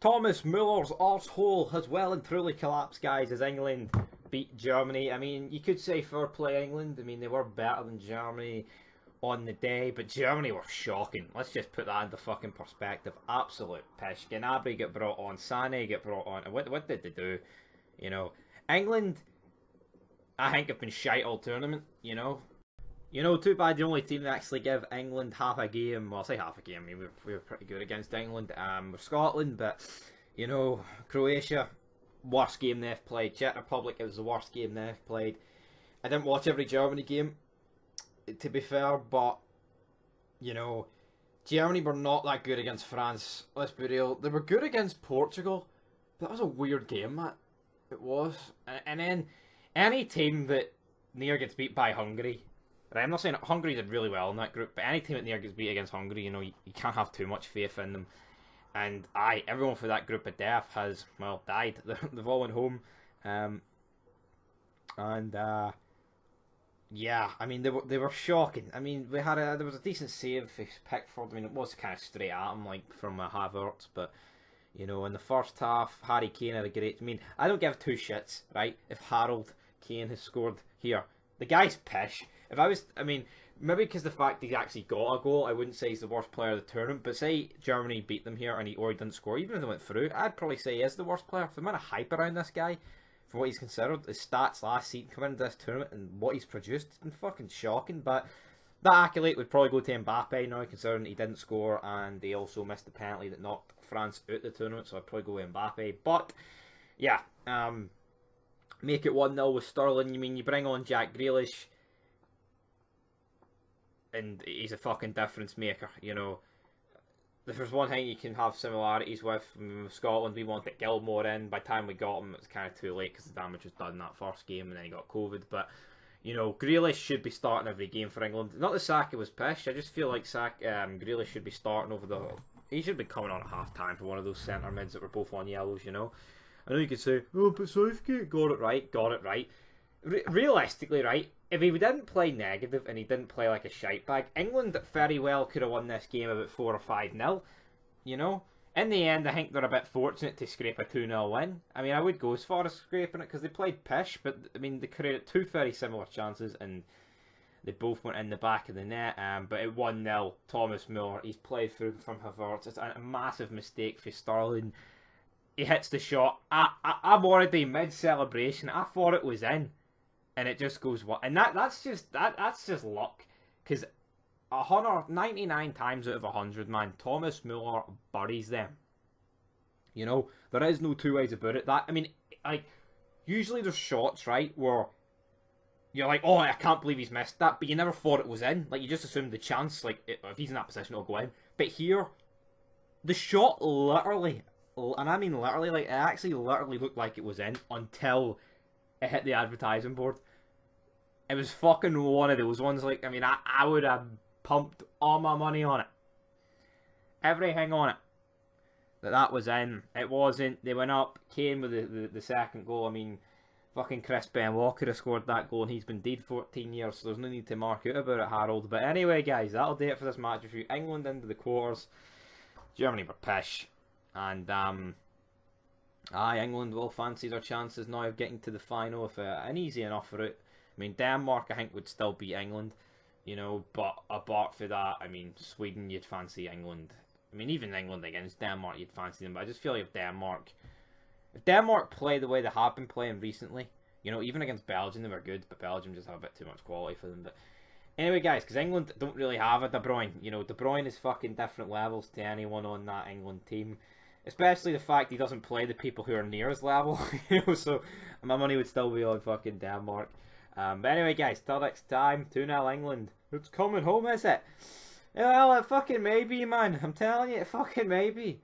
Thomas Muller's arsehole has well and truly collapsed, guys, as England beat Germany. I mean, you could say fair play England. I mean, they were better than Germany on the day, but Germany were shocking. Let's just put that into fucking perspective. Absolute pish. Gnabry got brought on, Sané got brought on. What did they do? You know, England, I think, have been shite all tournament, you know. Too bad the only team that actually give England half a game. Well, I say half a game. I mean, we were pretty good against England. With Scotland, but Croatia, worst game they've played. Czech Republic, it was the worst game they've played. I didn't watch every Germany game, to be fair, but Germany were not that good against France. Let's be real. They were good against Portugal. That was a weird game, that it was. And then any team that near gets beat by Hungary. Right, I'm not saying Hungary did really well in that group, but any team that near gets beat against Hungary, you can't have too much faith in them. And everyone for that group of death has, well, died. They've all went home. Yeah, I mean, they were shocking. I mean, there was a decent save for Pickford. I mean, it was kind of straight at him, like, from Havertz, but, in the first half, Harry Kane had a great... I mean, I don't give two shits, right, if Harold Kane has scored here. The guy's pish. Maybe because the fact he actually got a goal, I wouldn't say he's the worst player of the tournament, but say Germany beat them here and he didn't score, even if they went through, I'd probably say he is the worst player. For the amount of hype around this guy, for what he's considered, his stats last season coming into this tournament and what he's produced, it's been fucking shocking. But that accolade would probably go to Mbappe now, considering he didn't score and they also missed the penalty that knocked France out of the tournament, so I'd probably go with Mbappe. But, yeah, make it 1-0 with Sterling. You bring on Jack Grealish, and he's a fucking difference maker, If there's one thing you can have similarities with Scotland, we wanted Gilmore in. By the time we got him, it was kind of too late because the damage was done that first game and then he got COVID. But, Grealish should be starting every game for England. Not that Saka was pish, I just feel like Grealish should be starting over the... He should be coming on at half-time for one of those centre mids that were both on yellows, I know you could say, oh, but Southgate got it right. Realistically, right, if he didn't play negative and he didn't play like a shite bag, England very well could have won this game about 4 or 5-0, In the end, I think they're a bit fortunate to scrape a 2-0 win. I mean, I would go as far as scraping it because they played pish, but, I mean, they created two very similar chances and they both went in the back of the net. But at 1-0, Thomas Muller, he's played through from Havertz. It's a massive mistake for Sterling. He hits the shot. I'm already mid-celebration. I thought it was in. And it just goes what? And that's just luck. Because 99 times out of 100, man, Thomas Muller buries them. There is no two ways about it. Usually there's shots, right, where you're like, oh, I can't believe he's missed that, but you never thought it was in. Like, you just assumed the chance, like, if he's in that position, it'll go in. But here, the shot literally, and I mean literally, like, it actually literally looked like it was in until it hit the advertising board. It was fucking one of those ones, like, I would have pumped all my money on it. Everything on it. That was in. It wasn't. They went up. Kane with the second goal. Fucking Chris Benoit could have scored that goal and he's been dead 14 years, so there's no need to mark out about it, Harold. But anyway, guys, that'll do it for this match review. England into the quarters. Germany were pish. And, England will fancy their chances now of getting to the final if an easy enough route. Denmark, I think, would still beat England, but apart from that, Sweden, you'd fancy England. Even England against Denmark, you'd fancy them, but I just feel like if Denmark play the way they have been playing recently, even against Belgium, they were good, but Belgium just have a bit too much quality for them. But anyway, guys, because England don't really have a De Bruyne. De Bruyne is fucking different levels to anyone on that England team. Especially the fact he doesn't play the people who are near his level, so my money would still be on fucking Denmark. But anyway, guys, till next time, 2-0 England. It's coming home, is it? Well, it fucking may be, man. I'm telling you, it fucking may be.